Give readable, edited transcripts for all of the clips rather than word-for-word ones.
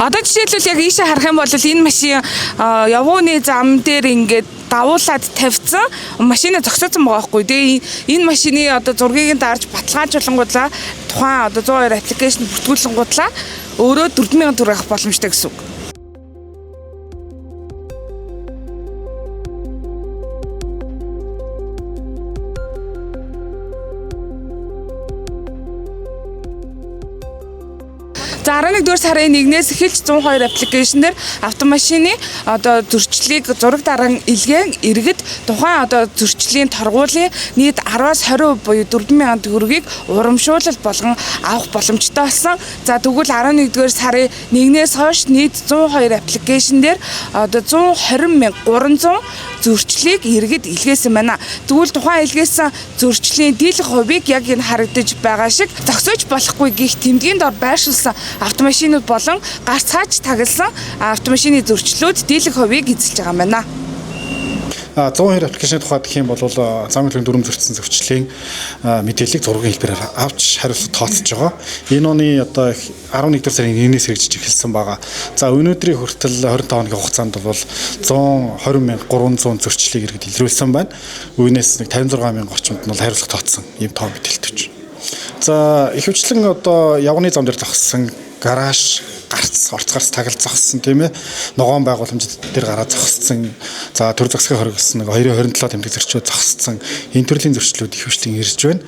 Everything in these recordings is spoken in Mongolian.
Одоо жишээлбэл яг ийшээ харах юм бол энэ машин явгууны зам дээр ингээд давуулаад тавьсан машина зогсоосон байгаа хгүй. Тэгээ энэ машины одоо зургийг дарж баталгаажуулангуудлаа тухайн одоо 102 аппликейшн бүртгүүлэнгуудлаа өөрөө 4000 төгрөг авах боломжтой гэсэн үг. За 11-р сарын 1-ээс эхэлж 102 аппликейшнээр автомашины одоо зөрчлийг зураг дараан илгээн иргэд тухайн одоо зөрчлийн торгуулийн нийт 10-аас 20% буюу 4000 төгрөгийг урамшуулал болгон авах боломжтой болсон. За тэгвэл 11-р сарын 1-ээс хойш нийт 102 аппликейшнээр одоо 120,300 зөрчлийг иргэд илгээсэн байна. Тэгвэл тухайн илгээсэн зөрчлийн дийлэх хувийг яг энэ харагдаж байгаа шиг зогсоож болохгүй гих тэмдгийн дор байршуулсан автомашинууд болон гарц хаач тагласан автомашины зөрчлүүд дийлэх хувийг эзэлж байгаа юм байна. 102 аппликейшны тухайд гэх юм бол замын төлөв дүрм зөрчсөн зөрчлийн мэдээллийг зургийн хэлбэрээр авч хариулт тооцож байгаа. Энэ оны одоо 11-р сарын 1-ээс хэрэгжиж эхэлсэн байгаа. За өнөөдрийн хүртэл 25 хоногийн хугацаанд бол 120,300 зөрчлийг иргэд илрүүлсэн байна. Үүнээс нэг 56,000 орчимд нь хариулт тооцсон ийм тоо мэдээлэлтэй байна. За ихэвчлэн одоо явганы зам дээр зогссон гараж гарц орц гарц тагал зогссон тийм ээ ногоон байгууламжид дээр гараа зогссон за төр зогсгоо хоригдсон нэг 227 тэмдэг зөрчил зогссон энэ төрлийн зөрчлүүд ихэвчлэн ирж байна.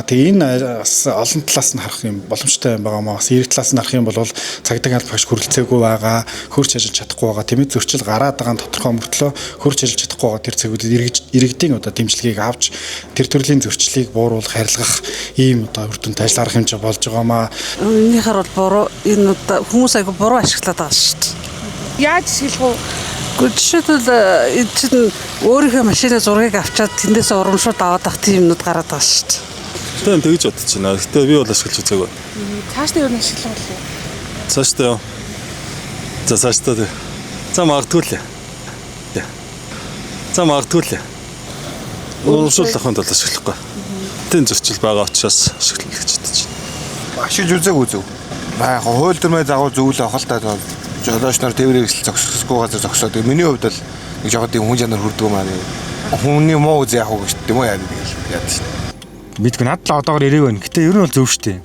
Тэгээ энэ бас олон талаас нь харах юм боломжтой юм байгаа маа. Бас эрэг талаас нь харах юм бол цагдаа аль багш хүрэлцээгүй байгаа, хөрч ажиллаж чадахгүй байгаа тийм ээ зөрчил гараад байгаа тодорхой мөртлөө хөрч ажиллаж чадахгүй байгаа тэр цэгүүдэд иргэдийн одоо дэмжлэгийг авч тэр төрлийн зөрчлийг бууруулах, харилцах ийм одоо үр дүнтэй ажил арга хэмжээ болж байгаа маа. Энийхэр бол буруу энэ хүмүүс айгу буруу ашиглаад байгаа шүү дээ. Яаж ашиглах вэ? Жишээлбэл энэ чинь өөрийнхөө машины зургийг авчаад тэндээс урамшууд аваад авах тийм юмнууд гараад байгаа шүү дээ. Тэгээд тэгж бодож байна. Гэтэ би бол ашиглаж үзээгүй. Цаашдаа юу н ашиглах вэ? Цаашдаа юу? За цаашдаа тий. За магадгүй л. За магадгүй л. Урамшуулах нь бол ашиглахгүй. Тэн зөрчил байгаа учраас ашиглах гэж бодож байна. Ашиглаж үзээгүй зөв. Яг хууль дүрмээ дагуу зөвлө авах таа жолоочноор тээврийг зогсохгүй газар зогсоод. Миний хувьд бол нэг жоод хүн чанар хүрдэг юм аа. Хүний муу үзе яах вэ гэж тийм үү яа гэж. Мэдгүй надад л одоогор ирээгүй байна. Гэтэ ер нь бол зөв штэ.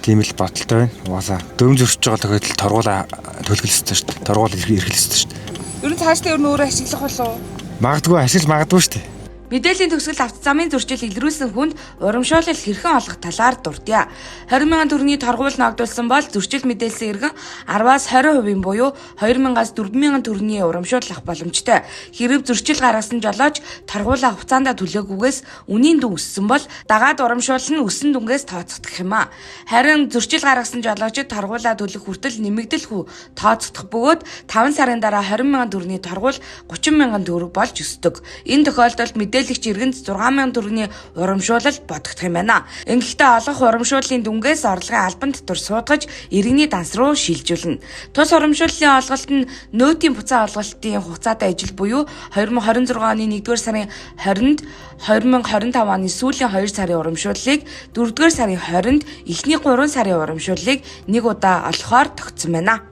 Тийм л баталтай байна. Угаасаа дөм зөрчиж байгаа тохиолдолд торгуулаа төлгөлсөж штэ. Торгуул эрхэлсэн штэ. Ер нь цаашдаа ер нь өөрөө ашиглах болов уу? Магадгүй ашиглаж магадгүй штэ. Мэдээллийн төгсгөл автозамын зөрчил илрүүлсэн хүнд урамшуулал хэрхэн олох талаар дурдъя. 20,000 төгрөгийн торгуул ногдуулсан бол зөрчил мэдээлсэн иргэн 10-аас 20% буюу 2,000-аас 4,000 төгрөгийн урамшуулал авах боломжтой. Хэрэг зөрчил гаргасан жолооч торгуулаа хугацаанд төлөөгүйгээс үнийн дүн өссөн бол дагаад урамшуулал нь өссөн дүнгээс тооцогдох юм а. Харин зөрчил гаргасан жолоочид торгуулаа төлөх хүртэл нэмэгдэл хүү тооцогдох бөгөөд 5 сарын дараа 20,000 төгрөгийн торгуул 30,000 төгрөг болж өсдөг. Энэ тохиолдолд мэдээлэгч иргэнд 6,000 төгрөгийн урамшуулал бодогдох юм байна. Ингэхдээ олох урамшууллын дүнгээс орлогын албан татвар суудгаж иргэний данс руу шилжүүлнэ. Тус урамшууллын олголт нь нөөтийн буцаа олголтын хугацаатай ажил буюу 2026 оны 1-р сарын 20-нд 2025 оны сүүлийн 2 сарын урамшууллыг 4-р сарын 20-нд эхний 3 сарын урамшууллыг нэг удаа олохоор тогтсон байна.